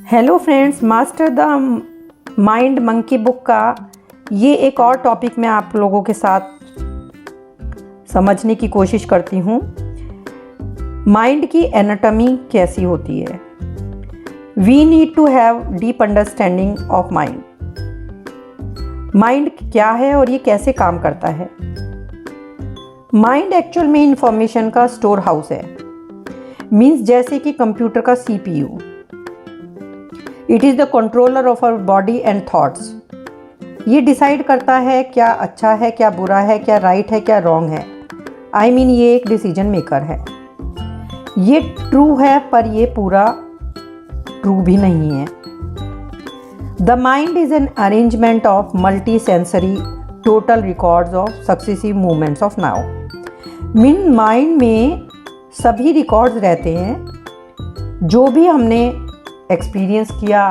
Hello friends, master the mind monkey book का ये एक और टॉपिक मैं आप लोगों के साथ समझने की कोशिश करती हूँ। माइंड की एनाटॉमी कैसी होती है। We need to have deep understanding of mind. Mind क्या है और ये कैसे काम करता है। माइंड एक्चुअल में इंफॉर्मेशन का स्टोर हाउस है। मीन्स जैसे कि कंप्यूटर का CPU। It is the controller of our body and thoughts. ये डिसाइड करता है क्या अच्छा है, क्या बुरा है, क्या राइट है, क्या रॉन्ग है। ये एक डिसीजन मेकर है। ये ट्रू है पर ये पूरा ट्रू भी नहीं है। The mind is an arrangement of multi sensory total records of successive movements of now. Mind में सभी रिकॉर्ड्स रहते हैं जो भी हमने एक्सपीरियंस किया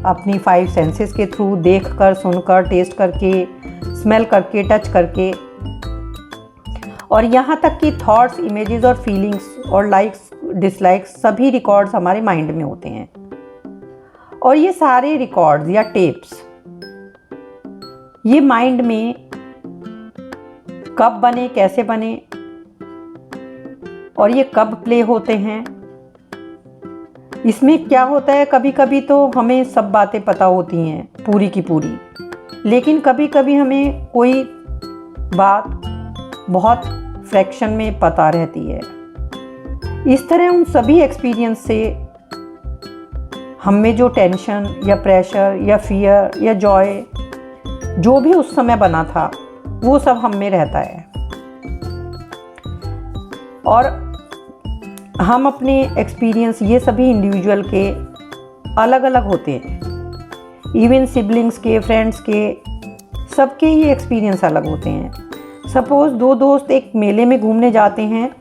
अपनी 5 सेंसेस के थ्रू, देख कर, सुनकर, टेस्ट करके, स्मेल करके, टच करके, और यहाँ तक कि थॉट्स, इमेजेस और फीलिंग्स और लाइक्स डिसलाइक्स सभी रिकॉर्ड्स हमारे माइंड में होते हैं। और ये सारे रिकॉर्ड्स या टेप्स ये माइंड में कब बने, कैसे बने और ये कब प्ले होते हैं। इसमें क्या होता है, कभी कभी तो हमें सब बातें पता होती हैं पूरी की पूरी, लेकिन कभी कभी हमें कोई बात बहुत फ्रैक्शन में पता रहती है। इस तरह उन सभी एक्सपीरियंस से हम में जो टेंशन या प्रेशर या फियर या जॉय जो भी उस समय बना था वो सब हम में रहता है। और हम अपने एक्सपीरियंस ये सभी इंडिविजुअल के अलग अलग होते हैं। इवन सिबलिंग्स के, फ्रेंड्स के, सबके ये एक्सपीरियंस अलग होते हैं। सपोज़ 2 दोस्त एक मेले में घूमने जाते हैं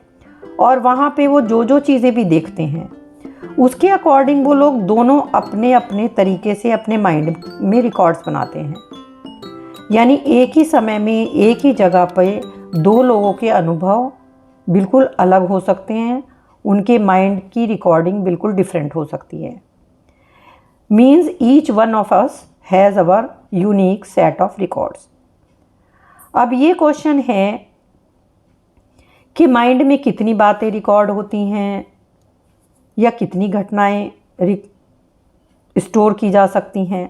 और वहाँ पे वो जो चीज़ें भी देखते हैं उसके अकॉर्डिंग वो लोग दोनों अपने अपने तरीके से अपने माइंड में रिकॉर्ड्स बनाते हैं। यानी एक ही समय में एक ही जगह पे 2 लोगों के अनुभव बिल्कुल अलग हो सकते हैं। उनके माइंड की रिकॉर्डिंग बिल्कुल डिफरेंट हो सकती है। Means each one of us has our unique set of records. अब ये क्वेश्चन है कि माइंड में कितनी बातें रिकॉर्ड होती हैं या कितनी घटनाएं स्टोर की जा सकती हैं।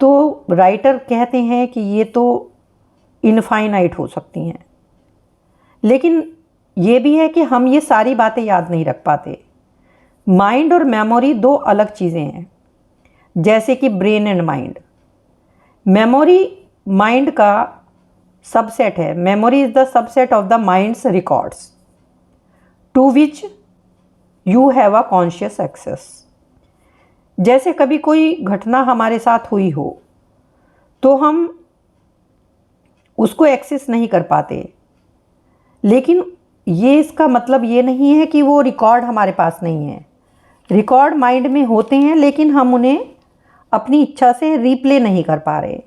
तो राइटर कहते हैं कि ये तो इनफाइनाइट हो सकती हैं, लेकिन ये भी है कि हम ये सारी बातें याद नहीं रख पाते। माइंड और मेमोरी 2 अलग चीज़ें हैं, जैसे कि brain and mind. Memory mind का सबसेट है। Memory is the subset of the mind's records to which you have a conscious access. जैसे कभी कोई घटना हमारे साथ हुई हो तो हम उसको एक्सेस नहीं कर पाते, लेकिन ये इसका मतलब ये नहीं है कि वो रिकॉर्ड हमारे पास नहीं है। रिकॉर्ड माइंड में होते हैं, लेकिन हम उन्हें अपनी इच्छा से रिप्ले नहीं कर पा रहे।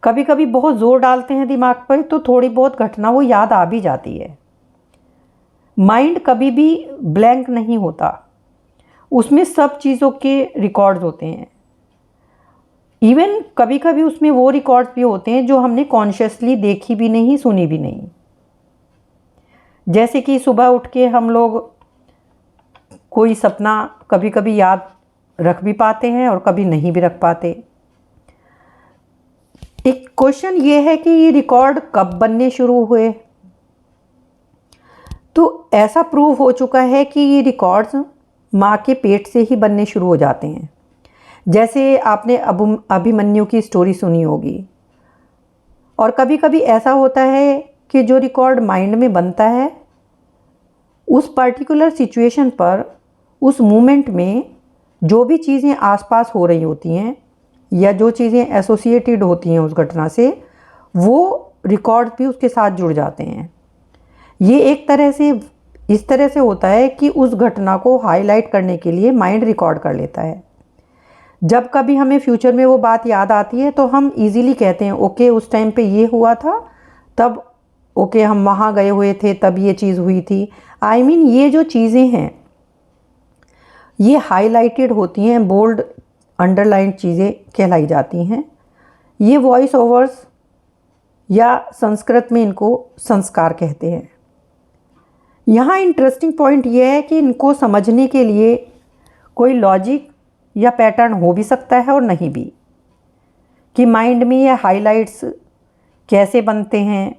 कभी कभी बहुत ज़ोर डालते हैं दिमाग पर तो थोड़ी बहुत घटना वो याद आ भी जाती है। माइंड कभी भी ब्लैंक नहीं होता, उसमें सब चीज़ों के रिकॉर्ड्स होते हैं। इवन कभी कभी उसमें वो रिकॉर्ड्स भी होते हैं जो हमने कॉन्शियसली देखी भी नहीं, सुनी भी नहीं। जैसे कि सुबह उठ के हम लोग कोई सपना कभी कभी याद रख भी पाते हैं और कभी नहीं भी रख पाते। एक क्वेश्चन ये है कि ये रिकॉर्ड कब बनने शुरू हुए। तो ऐसा प्रूव हो चुका है कि ये रिकॉर्ड्स माँ के पेट से ही बनने शुरू हो जाते हैं। जैसे आपने अभिमन्यु की स्टोरी सुनी होगी। और कभी कभी ऐसा होता है कि जो रिकॉर्ड माइंड में बनता है उस पर्टिकुलर सिचुएशन पर, उस मोमेंट में जो भी चीज़ें आसपास हो रही होती हैं या जो चीज़ें एसोसिएटेड होती हैं उस घटना से, वो रिकॉर्ड भी उसके साथ जुड़ जाते हैं। ये एक तरह से इस तरह से होता है कि उस घटना को हाईलाइट करने के लिए माइंड रिकॉर्ड कर लेता है। जब कभी हमें फ्यूचर में वो बात याद आती है तो हम इजीली कहते हैं ओके उस टाइम पे ये हुआ था, तब ओके हम वहाँ गए हुए थे, तब ये चीज़ हुई थी। ये जो चीज़ें हैं ये हाईलाइटेड होती हैं, बोल्ड अंडरलाइंड चीज़ें कहलाई जाती हैं। ये वॉइस ओवर्स या संस्कृत में इनको संस्कार कहते हैं। यहाँ इंटरेस्टिंग पॉइंट ये है कि इनको समझने के लिए कोई लॉजिक या पैटर्न हो भी सकता है और नहीं भी, कि माइंड में ये हाइलाइट्स कैसे बनते हैं,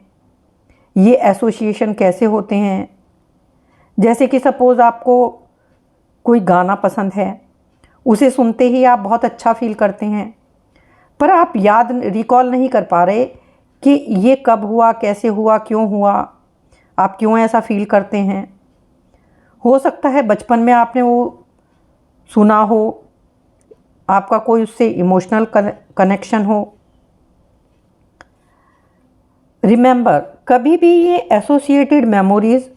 ये एसोसिएशन कैसे होते हैं। जैसे कि सपोज़ आपको कोई गाना पसंद है, उसे सुनते ही आप बहुत अच्छा फील करते हैं, पर आप याद रिकॉल नहीं कर पा रहे कि ये कब हुआ, कैसे हुआ, क्यों हुआ, आप क्यों ऐसा फील करते हैं। हो सकता है बचपन में आपने वो सुना हो, आपका कोई उससे इमोशनल कनेक्शन हो। रिमेंबर, कभी भी ये एसोसिएटेड मेमोरीज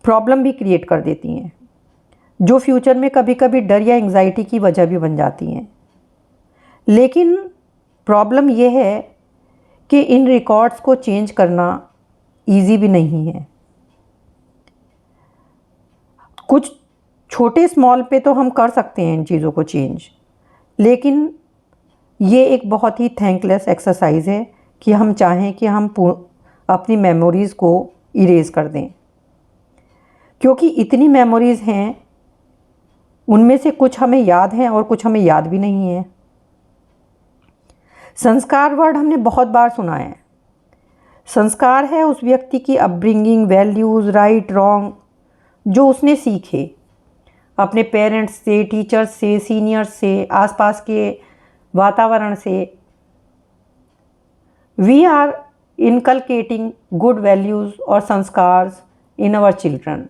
प्रॉब्लम भी क्रिएट कर देती हैं, जो फ्यूचर में कभी कभी डर या एंग्जाइटी की वजह भी बन जाती हैं। लेकिन प्रॉब्लम ये है कि इन रिकॉर्ड्स को चेंज करना इजी भी नहीं है। कुछ छोटे स्मॉल पे तो हम कर सकते हैं इन चीज़ों को चेंज, लेकिन ये एक बहुत ही थैंकलेस एक्सरसाइज है कि हम चाहें कि हम अपनी मेमोरीज़ को इरेज कर दें, क्योंकि इतनी मेमोरीज़ हैं, उनमें से कुछ हमें याद हैं और कुछ हमें याद भी नहीं है। संस्कार वर्ड हमने बहुत बार सुना है। संस्कार है उस व्यक्ति की अपब्रिंगिंग, वैल्यूज़, राइट रॉन्ग, जो उसने सीखे अपने पेरेंट्स से, टीचर्स से, सीनियर्स से, आसपास के वातावरण से। We are inculcating good values और संस्कार्स इन आवर चिल्ड्रन।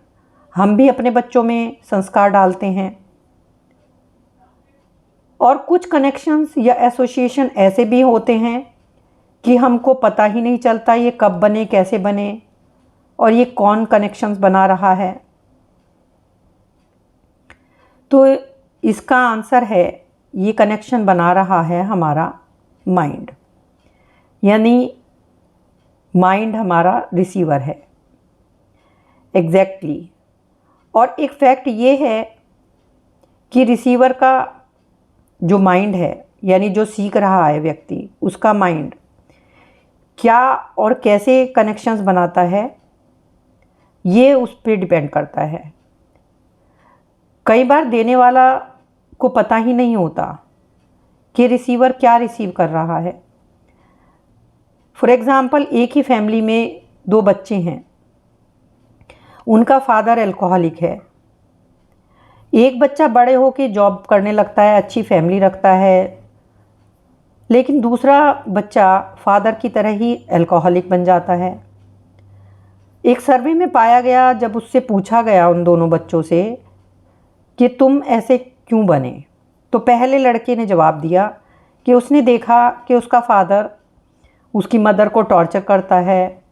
हम भी अपने बच्चों में संस्कार डालते हैं। और कुछ कनेक्शंस या एसोसिएशन ऐसे भी होते हैं कि हमको पता ही नहीं चलता ये कब बने, कैसे बने, और ये कौन कनेक्शंस बना रहा है। तो इसका आंसर है, ये कनेक्शन बना रहा है हमारा माइंड, यानी माइंड हमारा रिसीवर है। एग्जैक्टली। और एक फैक्ट ये है कि रिसीवर का जो माइंड है, यानी जो सीख रहा है व्यक्ति, उसका माइंड क्या और कैसे कनेक्शंस बनाता है, ये उस पर डिपेंड करता है। कई बार देने वाला को पता ही नहीं होता कि रिसीवर क्या रिसीव कर रहा है। फॉर एग्ज़ाम्पल, एक ही फैमिली में दो बच्चे हैं, उनका फादर अल्कोहलिक है। एक बच्चा बड़े होकर जॉब करने लगता है, अच्छी फैमिली रखता है, लेकिन दूसरा बच्चा फादर की तरह ही अल्कोहलिक बन जाता है। एक सर्वे में पाया गया, जब उससे पूछा गया उन दोनों बच्चों से कि तुम ऐसे क्यों बने, तो पहले लड़के ने जवाब दिया कि उसने देखा कि उसका फादर उसकी मदर को टॉर्चर करता है,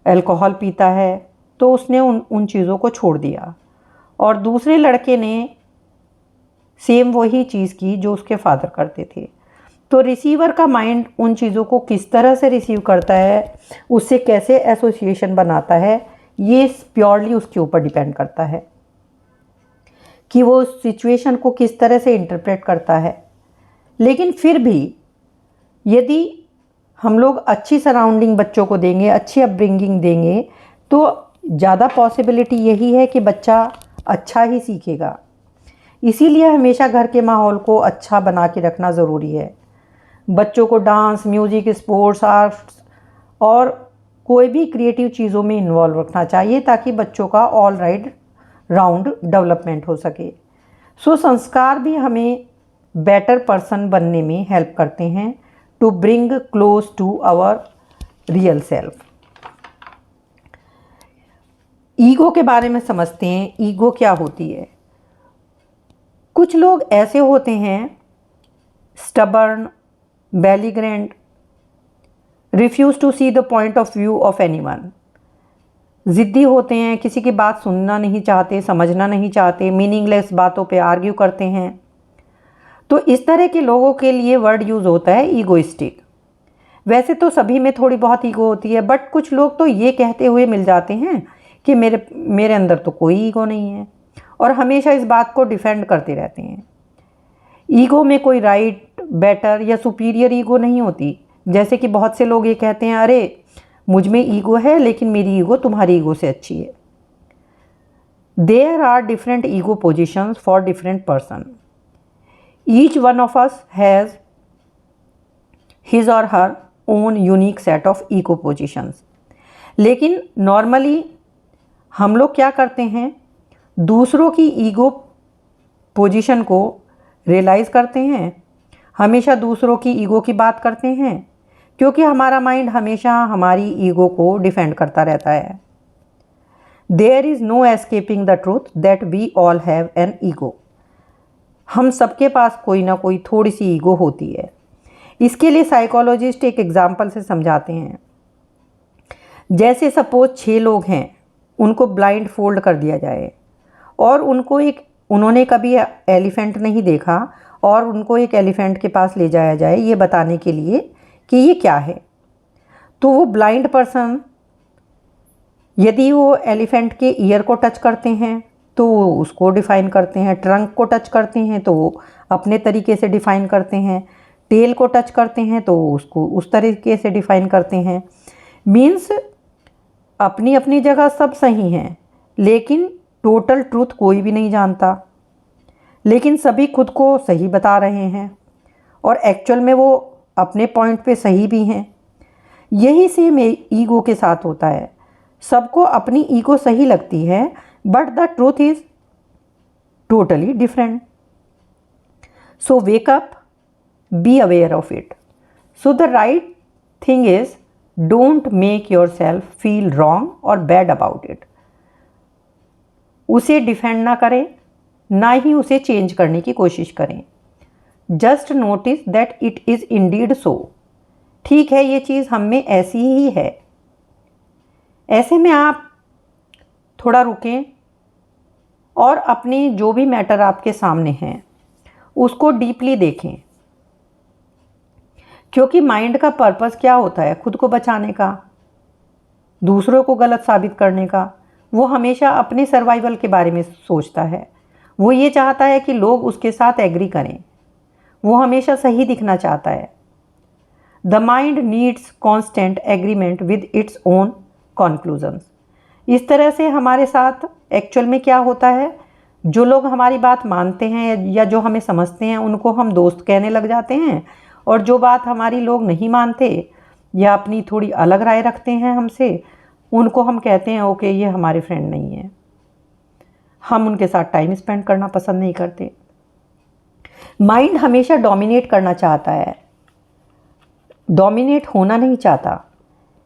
अल्कोहल पीता है, तो उसने उन चीज़ों को छोड़ दिया। और दूसरे लड़के ने सेम वही चीज़ की जो उसके फादर करते थे। तो रिसीवर का माइंड उन चीज़ों को किस तरह से रिसीव करता है, उससे कैसे एसोसिएशन बनाता है, ये प्योरली उसके ऊपर डिपेंड करता है कि वो उस सिचुएशन को किस तरह से इंटरप्रेट करता है। लेकिन फिर भी यदि हम लोग अच्छी सराउंडिंग बच्चों को देंगे, अच्छी अपब्रिंगिंग देंगे, तो ज़्यादा पॉसिबिलिटी यही है कि बच्चा अच्छा ही सीखेगा। इसीलिए हमेशा घर के माहौल को अच्छा बना के रखना ज़रूरी है। बच्चों को डांस, म्यूज़िक, स्पोर्ट्स, आर्ट्स और कोई भी क्रिएटिव चीज़ों में इन्वॉल्व रखना चाहिए, ताकि बच्चों का ऑल राउंड डेवलपमेंट हो सके। सो संस्कार भी हमें बेटर पर्सन बनने में हेल्प करते हैं, to bring close to our real self. Ego के बारे में समझते हैं। ईगो क्या होती है? कुछ लोग ऐसे होते हैं, stubborn, belligerent, refuse to see the point of view of anyone. ज़िद्दी होते हैं, किसी की बात सुनना नहीं चाहते, समझना नहीं चाहते, मीनिंगलेस बातों पे आर्ग्यू करते हैं। तो इस तरह के लोगों के लिए वर्ड यूज़ होता है ईगोइस्टिक। वैसे तो सभी में थोड़ी बहुत ईगो होती है, बट कुछ लोग तो ये कहते हुए मिल जाते हैं कि मेरे अंदर तो कोई ईगो नहीं है, और हमेशा इस बात को डिफेंड करते रहते हैं। ईगो में कोई राइट, बेटर या सुपीरियर ईगो नहीं होती। जैसे कि बहुत से लोग ये कहते हैं, अरे मुझ में ईगो है लेकिन मेरी ईगो तुम्हारी ईगो से अच्छी है। There are different ego positions for different person. Each one of us has his or her own unique set of ego positions. लेकिन नॉर्मली हम लोग क्या करते हैं, दूसरों की ईगो पोजीशन को रियलाइज़ करते हैं, हमेशा दूसरों की ईगो की बात करते हैं, क्योंकि हमारा माइंड हमेशा हमारी ईगो को डिफेंड करता रहता है। There is no escaping the truth that we all have an ego. हम सबके पास कोई ना कोई थोड़ी सी ईगो होती है। इसके लिए साइकोलॉजिस्ट एक एग्जाम्पल से समझाते हैं। जैसे सपोज 6 लोग हैं, उनको ब्लाइंड फोल्ड कर दिया जाए और उन्होंने कभी एलिफेंट नहीं देखा और उनको एक एलिफेंट के पास ले जाया जाए ये बताने के लिए कि ये क्या है। तो वो ब्लाइंड पर्सन यदि वो एलिफेंट के ईयर को टच करते हैं तो वो उसको डिफ़ाइन करते हैं, ट्रंक को टच करते हैं तो वो अपने तरीके से डिफ़ाइन करते हैं, टेल को टच करते हैं तो उसको उस तरीके से डिफ़ाइन करते हैं। मीन्स अपनी अपनी जगह सब सही हैं, लेकिन टोटल ट्रूथ कोई भी नहीं जानता, लेकिन सभी खुद को सही बता रहे हैं और एक्चुअल में वो अपने पॉइंट पे सही भी हैं। यही सेम ईगो के साथ होता है। सबको अपनी ईगो सही लगती है, but the truth is totally different. So wake up, be aware of it. So the right thing is don't make your self feel wrong और बैड अबाउट इट। उसे डिफेंड ना करें, ना ही उसे चेंज करने की कोशिश करें। Just notice that it is indeed so. ठीक है, ये चीज़ हम में ऐसी ही है। ऐसे में आप थोड़ा रुकें और अपने जो भी मैटर आपके सामने हैं उसको डीपली देखें, क्योंकि माइंड का पर्पस क्या होता है? खुद को बचाने का, दूसरों को गलत साबित करने का। वो हमेशा अपने सर्वाइवल के बारे में सोचता है। वो ये चाहता है कि लोग उसके साथ एग्री करें। वो हमेशा सही दिखना चाहता है। The mind needs constant agreement with its own conclusions. इस तरह से हमारे साथ एक्चुअल में क्या होता है, जो लोग हमारी बात मानते हैं या जो हमें समझते हैं उनको हम दोस्त कहने लग जाते हैं, और जो बात हमारी लोग नहीं मानते या अपनी थोड़ी अलग राय रखते हैं हमसे, उनको हम कहते हैं ओके ये हमारे फ्रेंड नहीं है, हम उनके साथ टाइम स्पेंड करना पसंद नहीं करते। माइंड हमेशा डोमिनेट करना चाहता है, डोमिनेट होना नहीं चाहता।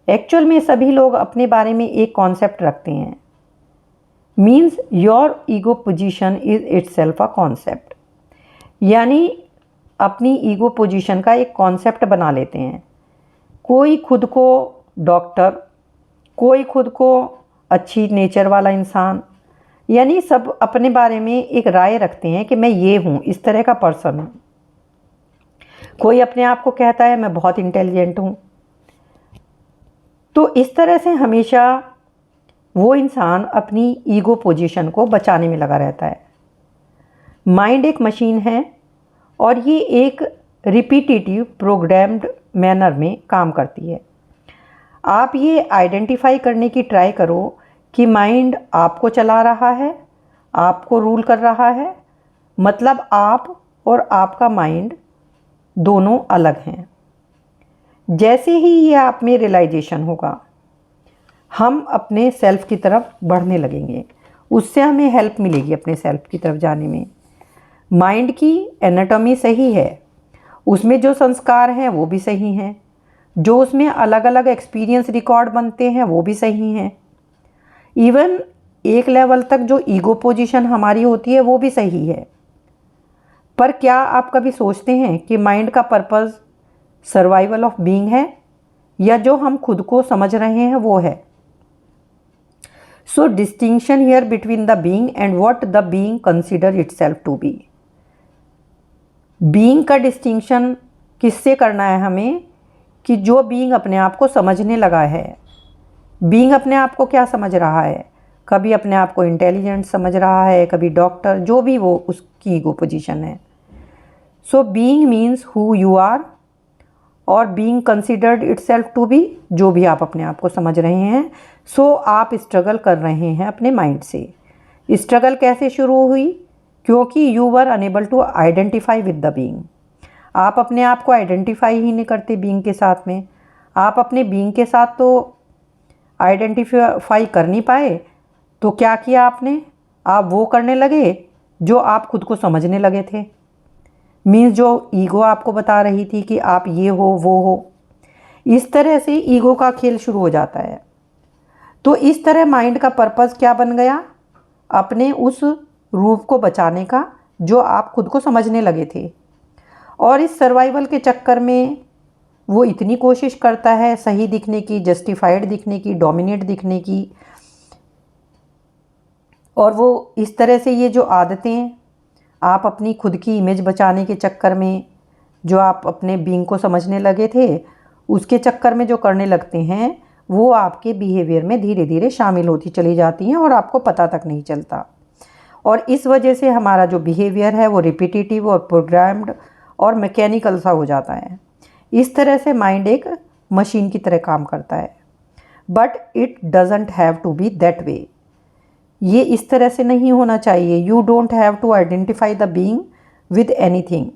एक्चुअल में सभी लोग अपने बारे में एक कॉन्सेप्ट रखते हैं। Means your ego position is itself a concept. यानी अपनी ईगो पोजीशन का एक कॉन्सेप्ट बना लेते हैं। कोई खुद को डॉक्टर, कोई खुद को अच्छी नेचर वाला इंसान, यानी सब अपने बारे में एक राय रखते हैं कि मैं ये हूँ, इस तरह का पर्सन हूँ। कोई अपने आप को कहता है मैं बहुत इंटेलिजेंट हूँ। तो इस तरह से हमेशा वो इंसान अपनी ईगो पोजीशन को बचाने में लगा रहता है। माइंड एक मशीन है और ये एक रिपीटेटिव प्रोग्राम्ड मैनर में काम करती है। आप ये आइडेंटिफाई करने की ट्राई करो कि माइंड आपको चला रहा है, आपको रूल कर रहा है, मतलब आप और आपका माइंड दोनों अलग हैं। जैसे ही ये आप में रियलाइजेशन होगा, हम अपने सेल्फ की तरफ बढ़ने लगेंगे। उससे हमें हेल्प मिलेगी अपने सेल्फ की तरफ जाने में। माइंड की एनाटॉमी सही है, उसमें जो संस्कार हैं वो भी सही हैं, जो उसमें अलग अलग एक्सपीरियंस रिकॉर्ड बनते हैं वो भी सही हैं। इवन एक लेवल तक जो ईगो पोजीशन हमारी होती है वो भी सही है। पर क्या आप कभी सोचते हैं कि माइंड का पर्पस सर्वाइवल ऑफ बीइंग है या जो हम खुद को समझ रहे हैं वो है? So distinction here between the being and what the being consider itself to be. Being का डिस्टिंक्शन किससे करना है हमें, कि जो बीइंग अपने आप को समझने लगा है। बीइंग अपने आप को क्या समझ रहा है? कभी अपने आप को इंटेलिजेंट समझ रहा है, कभी डॉक्टर, जो भी वो उसकी ईगो पोजीशन है। So being means who you are और being considered itself to be, जो भी आप अपने आप को समझ रहे हैं। सो आप स्ट्रगल कर रहे हैं अपने माइंड से। स्ट्रगल कैसे शुरू हुई? क्योंकि you were enable to identify with the being. आप अपने आप को आइडेंटिफाई ही नहीं करते बीइंग के साथ में। आप अपने बीइंग के साथ तो आइडेंटिफाई कर नहीं पाए, तो क्या किया आपने? आप वो करने लगे जो आप खुद को समझने लगे थे। मीन्स जो ईगो आपको बता रही थी कि आप ये हो वो हो, इस तरह से ईगो का खेल शुरू हो जाता है। तो इस तरह माइंड का पर्पस क्या बन गया? अपने उस रूप को बचाने का जो आप खुद को समझने लगे थे। और इस सर्वाइवल के चक्कर में वो इतनी कोशिश करता है सही दिखने की, जस्टिफाइड दिखने की, डोमिनेट दिखने की। और वो इस तरह से ये जो आदतें आप अपनी खुद की इमेज बचाने के चक्कर में, जो आप अपने बीइंग को समझने लगे थे, उसके चक्कर में जो करने लगते हैं, वो आपके बिहेवियर में धीरे धीरे शामिल होती चली जाती हैं और आपको पता तक नहीं चलता। और इस वजह से हमारा जो बिहेवियर है वो रिपीटेटिव और प्रोग्राम्ड और मैकेनिकल सा हो जाता है। इस तरह से माइंड एक मशीन की तरह काम करता है। But it doesn't have to be that way. ये इस तरह से नहीं होना चाहिए। You don't have to identify the being with anything.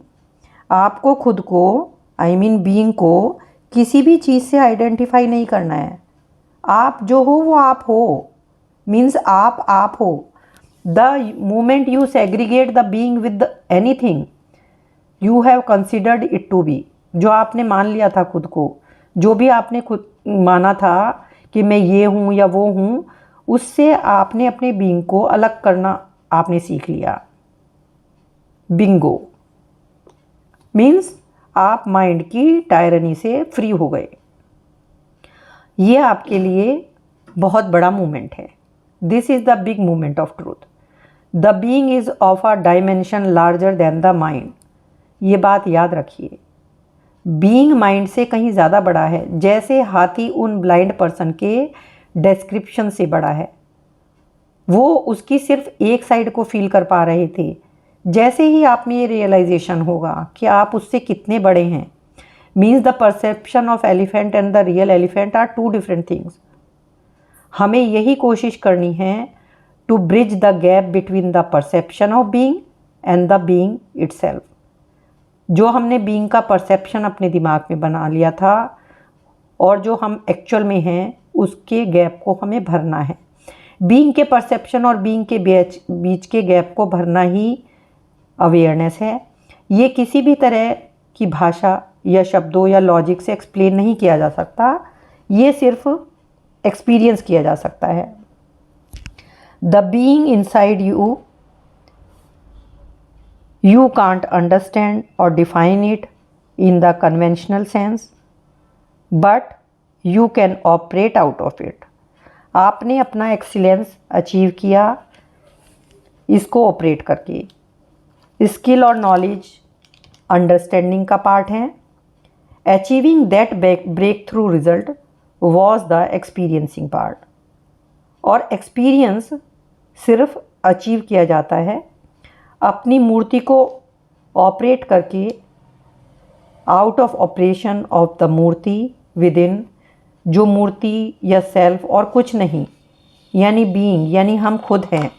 आपको खुद को, बीइंग को किसी भी चीज़ से आइडेंटिफाई नहीं करना है। आप जो हो वो आप हो, मीन्स आप हो। The moment you segregate the being with anything you have considered it to be. जो आपने मान लिया था खुद को, जो भी आपने खुद माना था कि मैं ये हूँ या वो हूँ, उससे आपने अपने बीइंग को अलग करना आपने सीख लिया। बिंगो मीन्स आप माइंड की टायरनी से फ्री हो गए। ये आपके लिए बहुत बड़ा मूवमेंट है। This is the big movement of truth. The being is of a dimension larger than the mind. ये बात याद रखिए, बीइंग माइंड से कहीं ज़्यादा बड़ा है। जैसे हाथी उन ब्लाइंड पर्सन के डिस्क्रिप्शन से बड़ा है, वो उसकी सिर्फ एक साइड को फील कर पा रहे थे। जैसे ही आप में ये रियलाइजेशन होगा कि आप उससे कितने बड़े हैं, means the perception of elephant and the real elephant are two different things. हमें यही कोशिश करनी है to bridge the gap between the perception of being and the being itself. जो हमने बीइंग का परसेप्शन अपने दिमाग में बना लिया था और जो हम एक्चुअल में हैं, उसके गैप को हमें भरना है। बीइंग के परसेप्शन और बीइंग के बीच के गैप को भरना ही अवेयरनेस है। ये किसी भी तरह की भाषा या शब्दों या लॉजिक से एक्सप्लेन नहीं किया जा सकता। ये सिर्फ एक्सपीरियंस किया जा सकता है। The being inside you, you can't understand or define it in the conventional sense, but you can operate out of it. आपने अपना एक्सीलेंस अचीव किया इसको ऑपरेट करके। स्किल और नॉलेज अंडरस्टैंडिंग का पार्ट है। Achieving that breakthrough result was the experiencing part. और experience सिर्फ अचीव किया जाता है अपनी मूर्ति को ऑपरेट करके, out of operation of the murti within, जो मूर्ति या सेल्फ और कुछ नहीं, यानी बीइंग, यानी हम खुद हैं।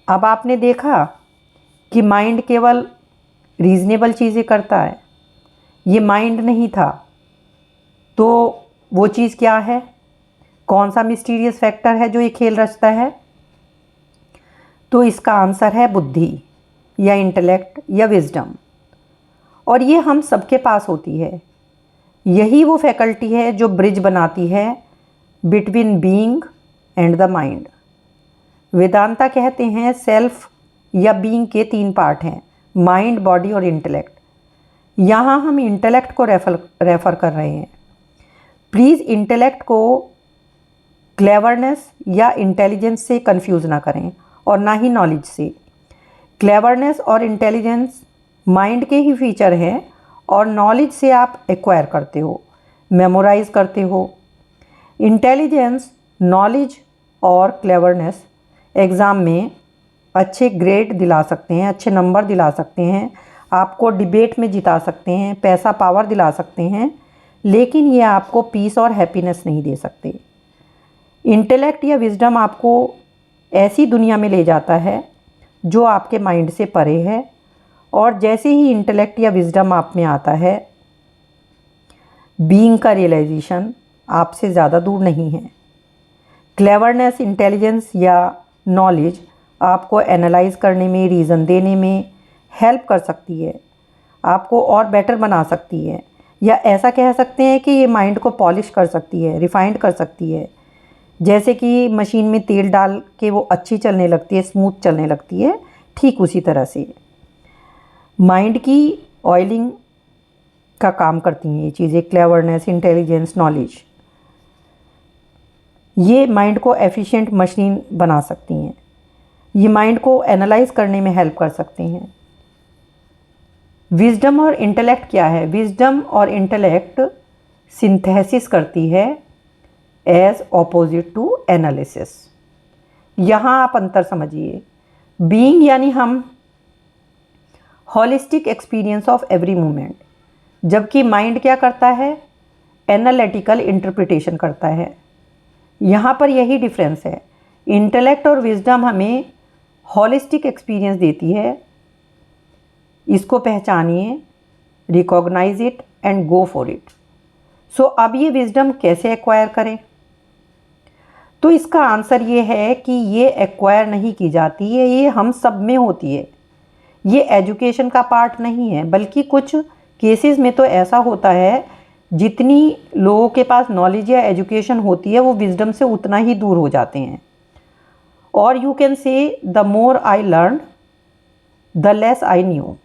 अब आपने देखा कि माइंड केवल रीजनेबल चीज़ें करता है, ये माइंड नहीं था। तो वो चीज़ क्या है? कौन सा मिस्टीरियस फैक्टर है जो ये खेल रचता है? तो इसका आंसर है बुद्धि या इंटेलेक्ट या विजडम। और ये हम सबके पास होती है। यही वो फैकल्टी है जो ब्रिज बनाती है between being and the mind. Vedanta कहते हैं सेल्फ या बीइंग के 3 पार्ट हैं, माइंड, बॉडी और इंटेलेक्ट। यहाँ हम इंटेलेक्ट को रेफ़र कर रहे हैं। प्लीज़ इंटेलेक्ट को क्लेवरनेस या इंटेलिजेंस से कंफ्यूज ना करें और ना ही नॉलेज से। क्लेवरनेस और इंटेलिजेंस माइंड के ही फीचर हैं और नॉलेज से आप एक्वायर करते हो, मेमोराइज करते हो। इंटेलिजेंस, नॉलेज और क्लेवरनेस एग्ज़ाम में अच्छे ग्रेड दिला सकते हैं, अच्छे नंबर दिला सकते हैं, आपको डिबेट में जिता सकते हैं, पैसा पावर दिला सकते हैं, लेकिन ये आपको पीस और हैप्पीनेस नहीं दे सकते। इंटेलेक्ट या विजडम आपको ऐसी दुनिया में ले जाता है जो आपके माइंड से परे है, और जैसे ही इंटेलेक्ट या विजडम आप में आता है, बीइंग का रियलाइजेशन आपसे ज़्यादा दूर नहीं है। क्लेवरनेस, इंटेलिजेंस या नॉलेज आपको एनालाइज करने में, रीज़न देने में हेल्प कर सकती है, आपको और बेटर बना सकती है, या ऐसा कह सकते हैं कि ये माइंड को पॉलिश कर सकती है, रिफाइंड कर सकती है। जैसे कि मशीन में तेल डाल के वो अच्छी चलने लगती है, स्मूथ चलने लगती है, ठीक उसी तरह से माइंड की ऑयलिंग का काम करती हैं ये चीज़ें। क्लेवरनेस, इंटेलिजेंस, नॉलेज, ये माइंड को एफिशिएंट मशीन बना सकती हैं, ये माइंड को एनालाइज करने में हेल्प कर सकते हैं। विजडम और इंटेलेक्ट क्या है? विजडम और इंटेलेक्ट सिंथेसिस करती है एज ऑपोजिट टू एनालिसिस। यहाँ आप अंतर समझिए। बीइंग यानी हम, holistic experience of every moment, जबकि माइंड क्या करता है? एनालिटिकल इंटरप्रिटेशन करता है। यहाँ पर यही डिफरेंस है। इंटेलेक्ट और विजडम हमें होलिस्टिक एक्सपीरियंस देती है, इसको पहचानिए, recognise it and go for it. So अब ये विजडम कैसे एक्वायर करें? तो इसका आंसर ये है कि ये एक्वायर नहीं की जाती है, ये हम सब में होती है। ये एजुकेशन का पार्ट नहीं है, बल्कि कुछ केसेस में तो ऐसा होता है, जितनी लोगों के पास नॉलेज या एजुकेशन होती है वो विजडम से उतना ही दूर हो जाते हैं। और यू कैन से the more I learn the less I knew.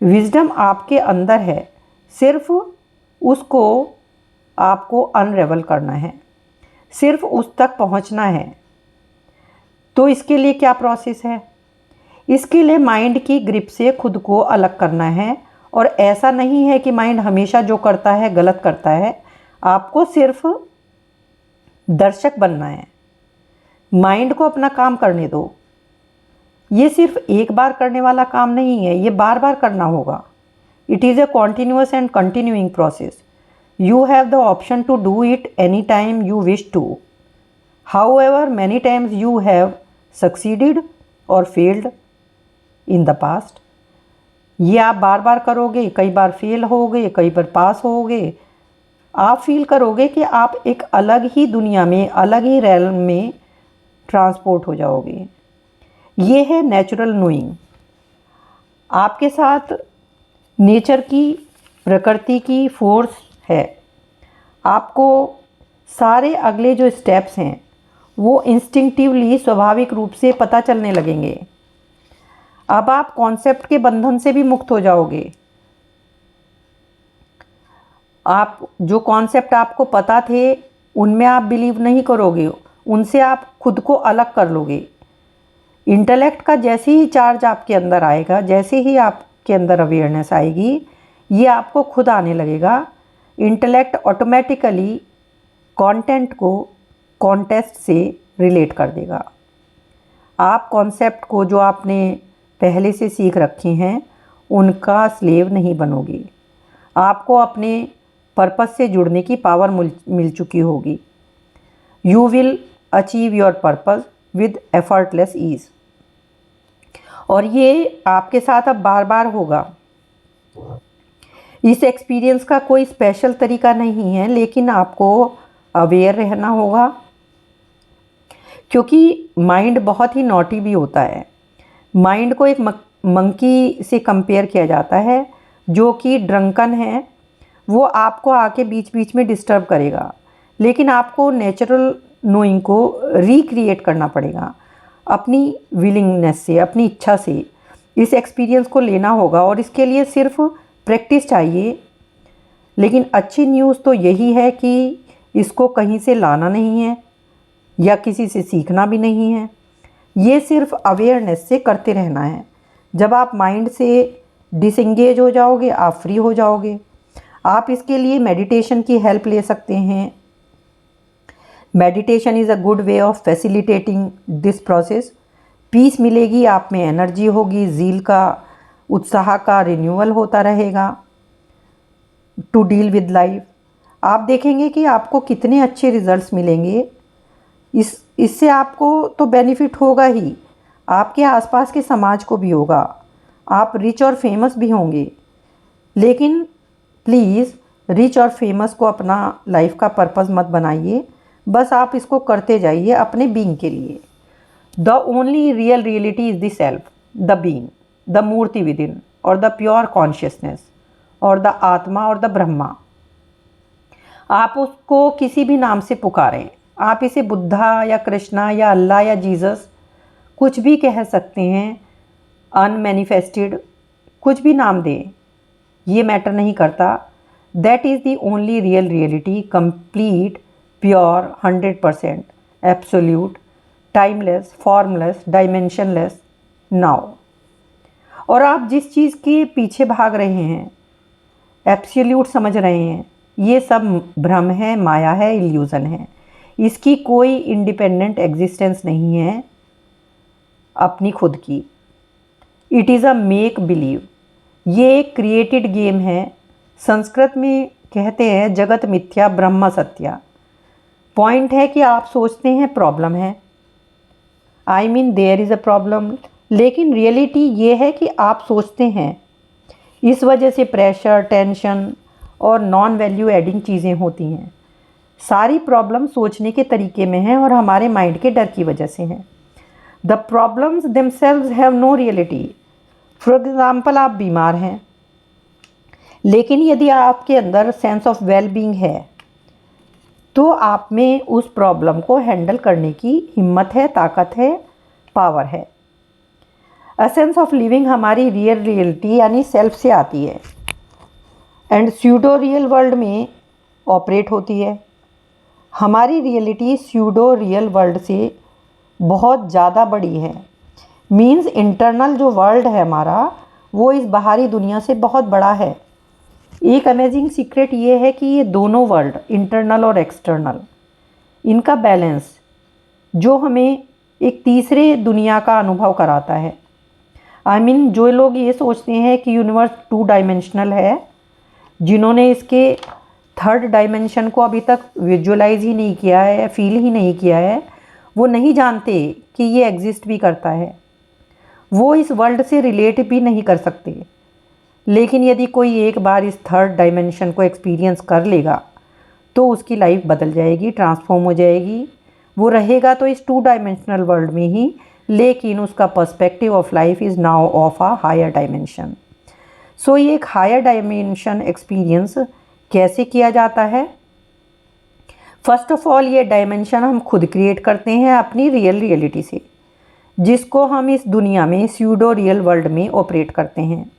Wisdom आपके अंदर है, सिर्फ उसको आपको अनरेवल करना है, सिर्फ उस तक पहुंचना है। तो इसके लिए क्या प्रोसेस है? इसके लिए माइंड की ग्रिप से खुद को अलग करना है। और ऐसा नहीं है कि माइंड हमेशा जो करता है गलत करता है, आपको सिर्फ दर्शक बनना है। माइंड को अपना काम करने दो। ये सिर्फ एक बार करने वाला काम नहीं है, ये बार बार करना होगा। It is a continuous and continuing process. You have the option to do it anytime you wish to. However, many times you have succeeded or failed in the past. ये आप बार बार करोगे, कई बार फेल होगे, कई बार पास होगे। आप फील करोगे कि आप एक अलग ही दुनिया में, अलग ही रैल्म में ट्रांसपोर्ट हो जाओगे। ये है नेचुरल नोइंग। आपके साथ नेचर की, प्रकृति की फोर्स है। आपको सारे अगले जो स्टेप्स हैं वो इंस्टिंक्टिवली, स्वाभाविक रूप से पता चलने लगेंगे। अब आप कॉन्सेप्ट के बंधन से भी मुक्त हो जाओगे। आप जो कॉन्सेप्ट आपको पता थे उनमें आप बिलीव नहीं करोगे, उनसे आप खुद को अलग कर लोगे। इंटेलेक्ट का जैसे ही चार्ज आपके अंदर आएगा, जैसे ही आपके अंदर अवेयरनेस आएगी, ये आपको खुद आने लगेगा। इंटेलेक्ट ऑटोमेटिकली कंटेंट को कॉन्टेक्स्ट से रिलेट कर देगा। आप कॉन्सेप्ट को, जो आपने पहले से सीख रखे हैं, उनका स्लेव नहीं बनोगे। आपको अपने पर्पस से जुड़ने की पावर मिल चुकी होगी। You will achieve your purpose with effortless ease. और ये आपके साथ अब बार बार होगा। इस एक्सपीरियंस का कोई स्पेशल तरीका नहीं है, लेकिन आपको अवेयर रहना होगा, क्योंकि माइंड बहुत ही नॉटी भी होता है। माइंड को एक मंकी से कंपेयर किया जाता है, जो कि ड्रंकन है। वो आपको आके बीच बीच में डिस्टर्ब करेगा, लेकिन आपको नेचुरल नोइंग को रिक्रिएट करना पड़ेगा। अपनी विलिंगनेस से, अपनी इच्छा से इस एक्सपीरियंस को लेना होगा, और इसके लिए सिर्फ प्रैक्टिस चाहिए। लेकिन अच्छी न्यूज़ तो यही है कि इसको कहीं से लाना नहीं है या किसी से सीखना भी नहीं है। ये सिर्फ अवेयरनेस से करते रहना है। जब आप माइंड से डिसएंगेज हो जाओगे, आप फ्री हो जाओगे। आप इसके लिए मेडिटेशन की हेल्प ले सकते हैं। Meditation is a good way of facilitating this process. Peace मिलेगी, आप में एनर्जी होगी, ज़ील का, उत्साह का रिन्यूअल होता रहेगा टू डील विद लाइफ। आप देखेंगे कि आपको कितने अच्छे रिजल्ट्स मिलेंगे। इससे आपको तो बेनिफिट होगा ही, आपके आसपास के समाज को भी होगा, आप रिच और फेमस भी होंगे। लेकिन प्लीज़ रिच और फेमस को अपना लाइफ का पर्पस मत बनाइए, बस आप इसको करते जाइए अपने बीइंग के लिए। The only real reality is the self, the being, the murti within, और द प्योर कॉन्शियसनेस, और द आत्मा, और द ब्रह्मा। आप उसको किसी भी नाम से पुकारें, आप इसे बुद्धा या कृष्णा या अल्लाह या जीसस कुछ भी कह सकते हैं, अनमैनिफेस्टेड, कुछ भी नाम दें, ये मैटर नहीं करता। That is the only real reality, complete, pure, 100%, absolute, timeless, formless, dimensionless, now. और आप जिस चीज़ के पीछे भाग रहे हैं, एब्सोल्यूट समझ रहे हैं, ये सब भ्रम है, माया है, इल्यूज़न है। इसकी कोई इंडिपेंडेंट एग्जिस्टेंस नहीं है अपनी खुद की। It is a make believe, ये एक क्रिएटेड गेम है। संस्कृत में कहते हैं जगत मिथ्या ब्रह्म सत्या। पॉइंट है कि आप सोचते हैं प्रॉब्लम है, I mean there is a problem, लेकिन रियलिटी ये है कि आप सोचते हैं। इस वजह से प्रेशर, टेंशन और नॉन वैल्यू एडिंग चीज़ें होती हैं। सारी प्रॉब्लम सोचने के तरीके में है और हमारे माइंड के डर की वजह से हैं। The problems themselves have no reality. For example, आप बीमार हैं, लेकिन यदि आपके अंदर सेंस ऑफ वेल बीइंग है तो आप में उस प्रॉब्लम को हैंडल करने की हिम्मत है, ताकत है, पावर है। अ सेंस ऑफ लिविंग हमारी रियल रियलिटी यानी सेल्फ से आती है एंड स्यूडो रियल वर्ल्ड में ऑपरेट होती है। हमारी रियलिटी स्यूडो रियल वर्ल्ड से बहुत ज़्यादा बड़ी है। मीन्स इंटरनल जो वर्ल्ड है हमारा, वो इस बाहरी दुनिया से बहुत बड़ा है। एक अमेजिंग सीक्रेट ये है कि ये दोनों वर्ल्ड, इंटरनल और एक्सटर्नल, इनका बैलेंस जो हमें एक तीसरे दुनिया का अनुभव कराता है। आई मीन जो लोग ये सोचते हैं कि यूनिवर्स 2 डायमेंशनल है, जिन्होंने इसके 3rd डायमेंशन को अभी तक विजुअलाइज ही नहीं किया है, फील ही नहीं किया है, वो नहीं जानते कि ये एग्जिस्ट भी करता है। वो इस वर्ल्ड से रिलेट भी नहीं कर सकते। लेकिन यदि कोई एक बार इस 3rd डायमेंशन को एक्सपीरियंस कर लेगा तो उसकी लाइफ बदल जाएगी, ट्रांसफॉर्म हो जाएगी। वो रहेगा तो इस 2 डायमेंशनल वर्ल्ड में ही, लेकिन उसका perspective of life is now of a higher dimension. So ये एक हायर डायमेंशन एक्सपीरियंस कैसे किया जाता है? फर्स्ट ऑफ ऑल, ये डायमेंशन हम खुद क्रिएट करते हैं अपनी रियल रियलिटी से, जिसको हम इस दुनिया में स्यूडो रियल वर्ल्ड में ऑपरेट करते हैं।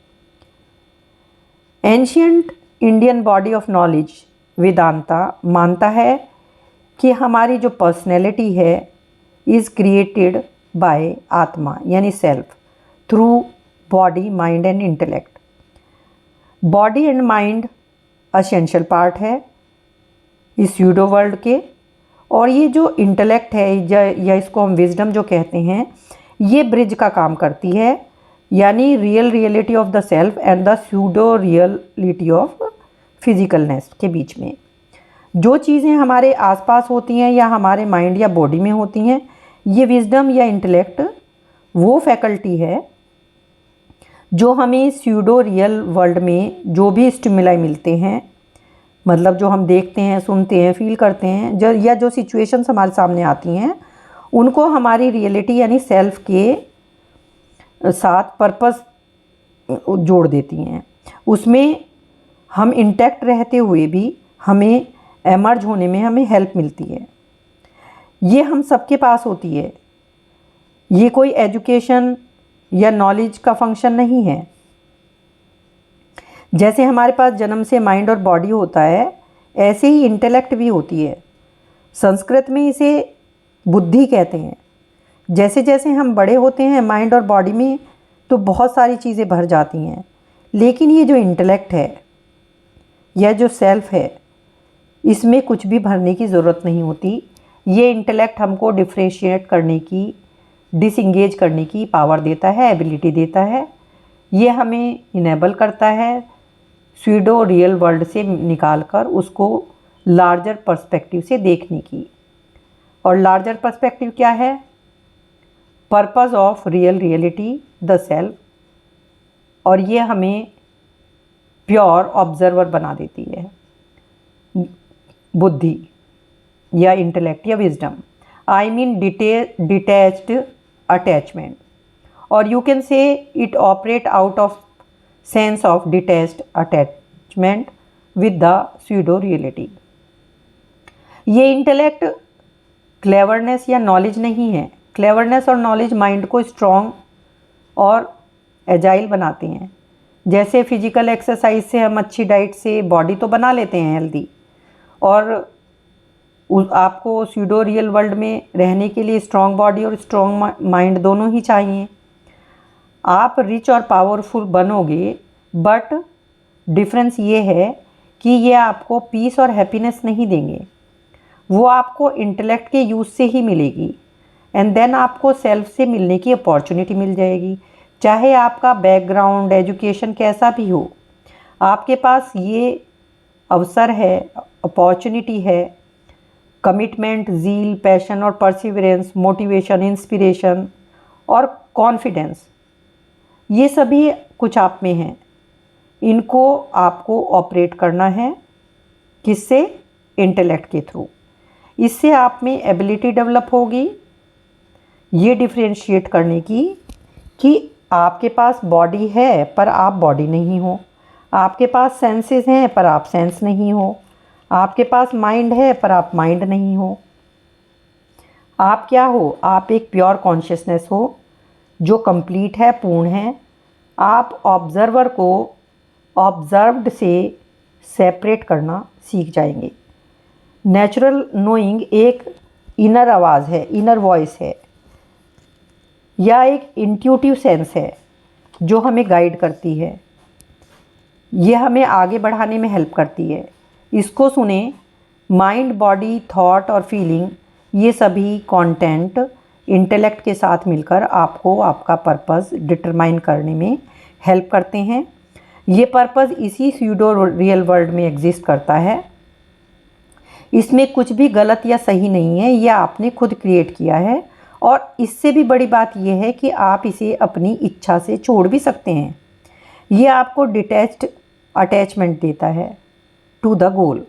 Ancient Indian body of knowledge Vedanta मानता है कि हमारी जो पर्सनैलिटी है इज़ क्रिएटेड बाय आत्मा यानी self through body, mind and intellect. Body and mind essential part है इस स्यूडो वर्ल्ड के, और ये जो इंटेलेक्ट है या इसको हम विजडम जो कहते हैं, ये ब्रिज का काम करती है, यानी real reality of the self and the pseudo reality of physicalness के बीच में। जो चीज़ें हमारे आसपास होती हैं या हमारे माइंड या बॉडी में होती हैं, ये विजडम या इंटेलेक्ट वो फैकल्टी है जो हमें स्यूडो रियल वर्ल्ड में जो भी स्टिमुलाई मिलते हैं, मतलब जो हम देखते हैं, सुनते हैं, फील करते हैं, या जो सिचुएशंस हमारे सामने आती हैं, उनको हमारी रियलिटी यानी सेल्फ के साथ पर्पस जोड़ देती हैं। उसमें हम इंटैक्ट रहते हुए भी हमें एमर्ज होने में हमें हेल्प मिलती है। ये हम सबके पास होती है। ये कोई एजुकेशन या नॉलेज का फंक्शन नहीं है। जैसे हमारे पास जन्म से माइंड और बॉडी होता है, ऐसे ही इंटेलेक्ट भी होती है। संस्कृत में इसे बुद्धि कहते हैं। जैसे जैसे हम बड़े होते हैं माइंड और बॉडी में तो बहुत सारी चीज़ें भर जाती हैं, लेकिन ये जो इंटेलेक्ट है या जो सेल्फ है, इसमें कुछ भी भरने की ज़रूरत नहीं होती। ये इंटेलेक्ट हमको डिफ्रेंशिएट करने की, डिसएंगेज करने की पावर देता है, एबिलिटी देता है। ये हमें इनेबल करता है स्यूडो रियल वर्ल्ड से निकालकर उसको लार्जर पर्सपेक्टिव से देखने की। और लार्जर पर्सपेक्टिव क्या है? Purpose of real reality, the self. और ये हमें प्योर ऑब्जर्वर बना देती है, बुद्धि या इंटेलेक्ट या wisdom. I mean detached attachment, और you can say it operate out of sense of detached attachment with the pseudo reality. ये इंटेलेक्ट क्लेवरनेस या नॉलेज नहीं है। क्लेवरनेस और नॉलेज माइंड को स्ट्रॉन्ग और एजाइल बनाते हैं। जैसे फिजिकल एक्सरसाइज से हम अच्छी डाइट से बॉडी तो बना लेते हैं हेल्दी, और आपको स्यूडो रियल वर्ल्ड में रहने के लिए स्ट्रॉन्ग बॉडी और स्ट्रॉन्ग माइंड दोनों ही चाहिए। आप रिच और पावरफुल बनोगे, बट डिफरेंस ये है कि ये आपको पीस और हैप्पीनेस नहीं देंगे, वो आपको इंटेलेक्ट के यूज़ से ही मिलेगी। एंड देन आपको सेल्फ से मिलने की अपॉर्चुनिटी मिल जाएगी। चाहे आपका बैकग्राउंड, एजुकेशन कैसा भी हो, आपके पास ये अवसर है, अपॉर्चुनिटी है। कमिटमेंट, ज़ील, पैशन और परसिवरेंस, मोटिवेशन, इंस्पिरेशन और कॉन्फिडेंस, ये सभी कुछ आप में हैं। इनको आपको ऑपरेट करना है। किससे? इंटेलेक्ट के थ्रू। इससे आप में एबिलिटी डेवलप होगी ये डिफरेंशिएट करने की कि आपके पास बॉडी है पर आप बॉडी नहीं हो, आपके पास सेंसेस हैं पर आप सेंस नहीं हो, आपके पास माइंड है पर आप माइंड नहीं हो। आप क्या हो? आप एक प्योर कॉन्शियसनेस हो जो कंप्लीट है, पूर्ण है। आप ऑब्जर्वर को ऑब्जर्व्ड से सेपरेट करना सीख जाएंगे। नेचुरल नोइंग एक इनर आवाज़ है, इनर वॉइस है, या एक इंट्यूटिव सेंस है जो हमें गाइड करती है। ये हमें आगे बढ़ाने में हेल्प करती है। इसको सुने। माइंड, बॉडी, थॉट और फीलिंग, ये सभी कंटेंट इंटेलेक्ट के साथ मिलकर आपको आपका पर्पस डिटरमाइन करने में हेल्प करते हैं। ये पर्पस इसी स्यूडो रियल वर्ल्ड में एग्जिस्ट करता है। इसमें कुछ भी गलत या सही नहीं है, ये आपने खुद क्रिएट किया है। और इससे भी बड़ी बात यह है कि आप इसे अपनी इच्छा से छोड़ भी सकते हैं। ये आपको डिटैच्ड अटैचमेंट देता है टू द गोल।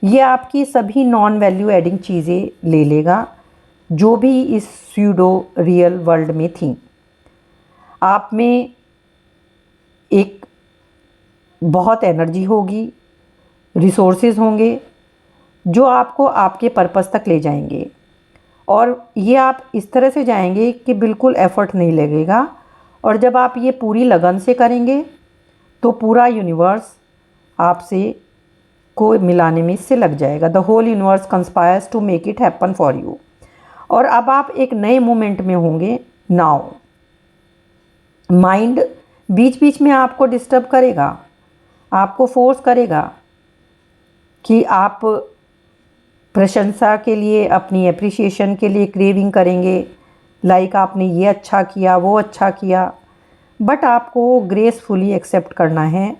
ये आपकी सभी नॉन वैल्यू एडिंग चीज़ें ले लेगा जो भी इस स्यूडो रियल वर्ल्ड में थी। आप में एक बहुत एनर्जी होगी, रिसोर्सेज होंगे जो आपको आपके पर्पस तक ले जाएंगे। और ये आप इस तरह से जाएंगे कि बिल्कुल एफर्ट नहीं लगेगा। और जब आप ये पूरी लगन से करेंगे तो पूरा यूनिवर्स आपसे को मिलाने में इससे लग जाएगा। The whole universe conspires to make it happen for you. और अब आप एक नए मोमेंट में होंगे नाउ। माइंड बीच बीच में आपको डिस्टर्ब करेगा, आपको फोर्स करेगा कि आप प्रशंसा के लिए, अपनी एप्रिसिएशन के लिए क्रेविंग करेंगे, लाइक आपने ये अच्छा किया, वो अच्छा किया। बट आपको ग्रेसफुली एक्सेप्ट करना है।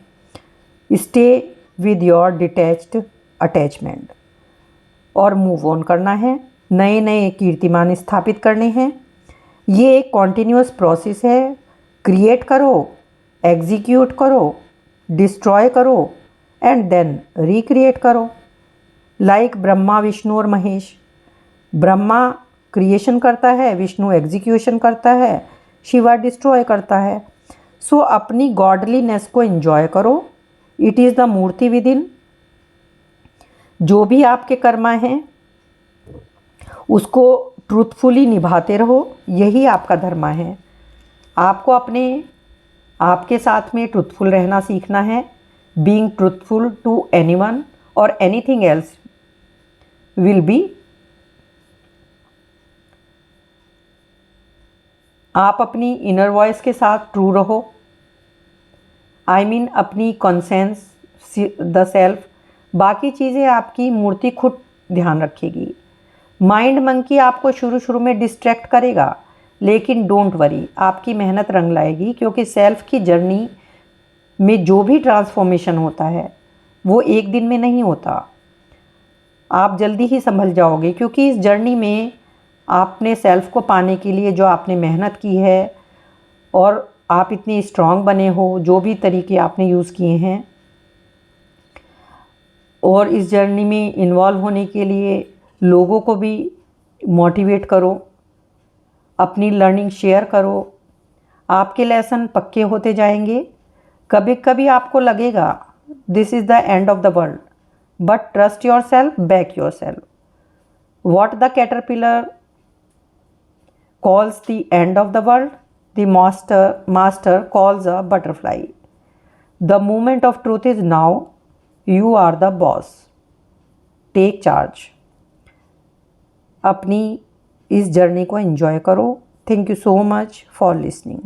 Stay with your detached attachment और मूव ऑन करना है। नए नए कीर्तिमान स्थापित करने हैं। ये एक कॉन्टिन्यूअस प्रोसेस है। क्रिएट करो, एग्जीक्यूट करो, डिस्ट्रॉय करो एंड देन रिक्रिएट करो। लाइक ब्रह्मा, विष्णु और महेश। ब्रह्मा क्रिएशन करता है, विष्णु एग्जीक्यूशन करता है, शिवा डिस्ट्रॉय करता है। सो अपनी गॉडलीनेस को एंजॉय करो। It is the murti within. जो भी आपके कर्मा हैं उसको ट्रूथफुली निभाते रहो, यही आपका धर्म है। आपको अपने आपके साथ में ट्रूथफुल रहना सीखना है। बीइंग ट्रूथफुल टू एनीवन और एनीथिंग एल्स विल बी। आप अपनी इनर वॉइस के साथ ट्रू रहो। आई मीन अपनी कॉन्सेंस, द सेल्फ। बाकी चीज़ें आपकी मूर्ति खुद ध्यान रखेगी। माइंड मंकी आपको शुरू शुरू में डिस्ट्रैक्ट करेगा, लेकिन डोंट वरी, आपकी मेहनत रंग लाएगी, क्योंकि सेल्फ की जर्नी में जो भी ट्रांसफॉर्मेशन होता है वो एक दिन में नहीं होता। आप जल्दी ही संभल जाओगे, क्योंकि इस जर्नी में आपने सेल्फ को पाने के लिए जो आपने मेहनत की है और आप इतने स्ट्रांग बने हो, जो भी तरीके आपने यूज़ किए हैं, और इस जर्नी में इन्वॉल्व होने के लिए लोगों को भी मोटिवेट करो, अपनी लर्निंग शेयर करो। आपके लेसन पक्के होते जाएंगे। कभी कभी आपको लगेगा this is the end of the world, but trust your self, back your self. What the caterpillar calls the end of the world, the master calls a butterfly. The moment of truth is now. You are the boss. Take charge. अपनी इस journey को enjoy करो। Thank you so much for listening.